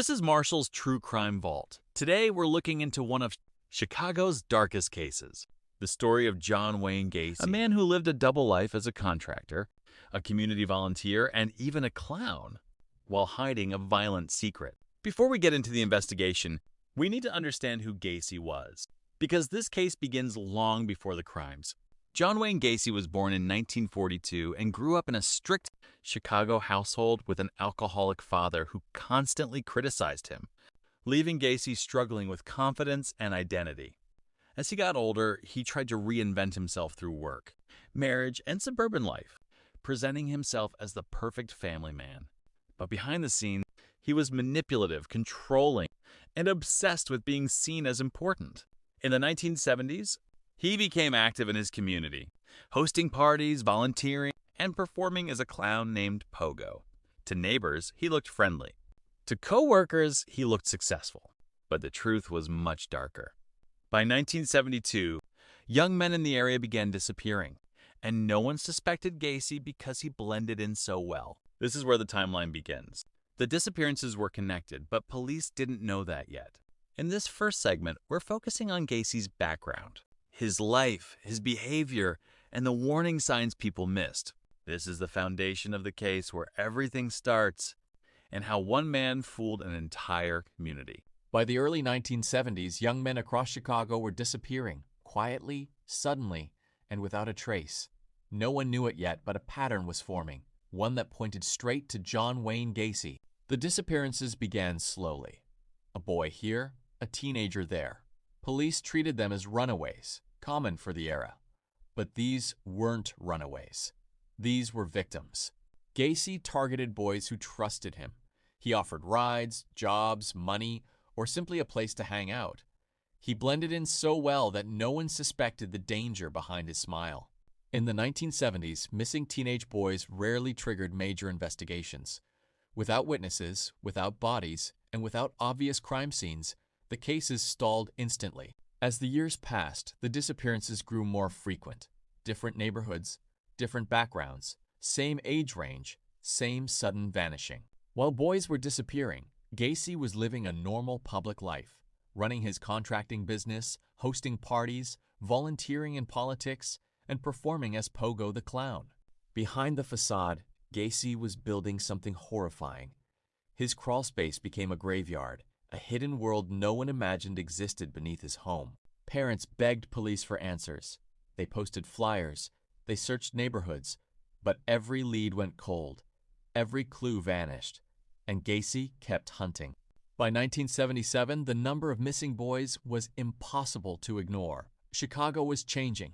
This is Marshall's True Crime Vault. Today we're looking into one of Chicago's darkest cases, the story of John Wayne Gacy, a man who lived a double life as a contractor, a community volunteer, and even a clown, while hiding a violent secret. Before we get into the investigation, we need to understand who Gacy was, because this case begins long before the crimes. John Wayne Gacy was born in 1942 and grew up in a strict Chicago household with an alcoholic father who constantly criticized him, leaving Gacy struggling with confidence and identity. As he got older, he tried to reinvent himself through work, marriage, and suburban life, presenting himself as the perfect family man. But behind the scenes, he was manipulative, controlling, and obsessed with being seen as important. In the 1970s, he became active in his community, hosting parties, volunteering, and performing as a clown named Pogo. To neighbors, he looked friendly. To co-workers, he looked successful. But the truth was much darker. By 1972, young men in the area began disappearing, and no one suspected Gacy because he blended in so well. This is where the timeline begins. The disappearances were connected, but police didn't know that yet. In this first segment, we're focusing on Gacy's background, his life, his behavior, and the warning signs people missed. This is the foundation of the case where everything starts, and how one man fooled an entire community. By the early 1970s, young men across Chicago were disappearing, quietly, suddenly, and without a trace. No one knew it yet, but a pattern was forming, one that pointed straight to John Wayne Gacy. The disappearances began slowly. A boy here, a teenager there. Police treated them as runaways, common for the era. But these weren't runaways. These were victims. Gacy targeted boys who trusted him. He offered rides, jobs, money, or simply a place to hang out. He blended in so well that no one suspected the danger behind his smile. In the 1970s, missing teenage boys rarely triggered major investigations. Without witnesses, without bodies, and without obvious crime scenes, the cases stalled instantly. As the years passed, the disappearances grew more frequent. Different neighborhoods, different backgrounds, same age range, same sudden vanishing. While boys were disappearing, Gacy was living a normal public life, running his contracting business, hosting parties, volunteering in politics, and performing as Pogo the Clown. Behind the facade, Gacy was building something horrifying. His crawlspace became a graveyard, a hidden world no one imagined existed beneath his home. Parents begged police for answers. They posted flyers. They searched neighborhoods. But every lead went cold. Every clue vanished. And Gacy kept hunting. By 1977, the number of missing boys was impossible to ignore. Chicago was changing.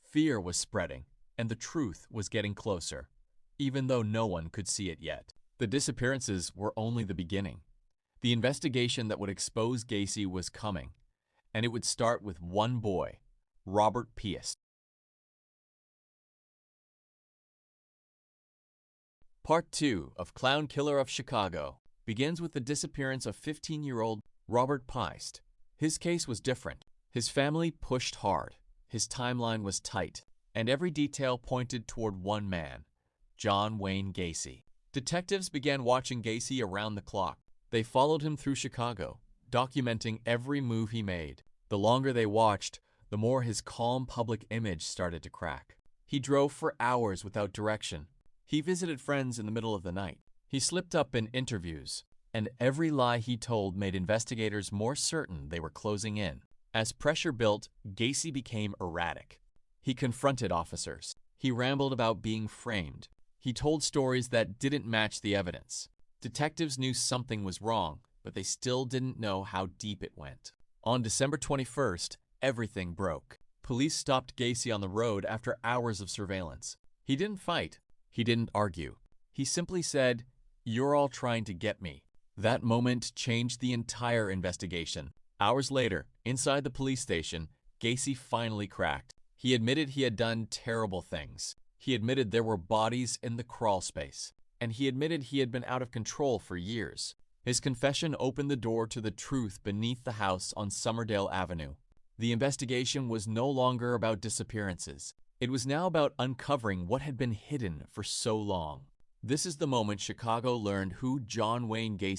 Fear was spreading. And the truth was getting closer, even though no one could see it yet. The disappearances were only the beginning. The investigation that would expose Gacy was coming, and it would start with one boy, Robert Piest. Part 2 of Clown Killer of Chicago begins with the disappearance of 15-year-old Robert Piest. His case was different. His family pushed hard. His timeline was tight, and every detail pointed toward one man, John Wayne Gacy. Detectives began watching Gacy around the clock. They followed him through Chicago, documenting every move he made. The longer they watched, the more his calm public image started to crack. He drove for hours without direction. He visited friends in the middle of the night. He slipped up in interviews, and every lie he told made investigators more certain they were closing in. As pressure built, Gacy became erratic. He confronted officers. He rambled about being framed. He told stories that didn't match the evidence. Detectives knew something was wrong, but they still didn't know how deep it went. On December 21st, everything broke. Police stopped Gacy on the road after hours of surveillance. He didn't fight. He didn't argue. He simply said, "You're all trying to get me." That moment changed the entire investigation. Hours later, inside the police station, Gacy finally cracked. He admitted he had done terrible things. He admitted there were bodies in the crawl space. And he admitted he had been out of control for years. His confession opened the door to the truth beneath the house on Summerdale Avenue. The investigation was no longer about disappearances. It was now about uncovering what had been hidden for so long. This is the moment Chicago learned who John Wayne Gacy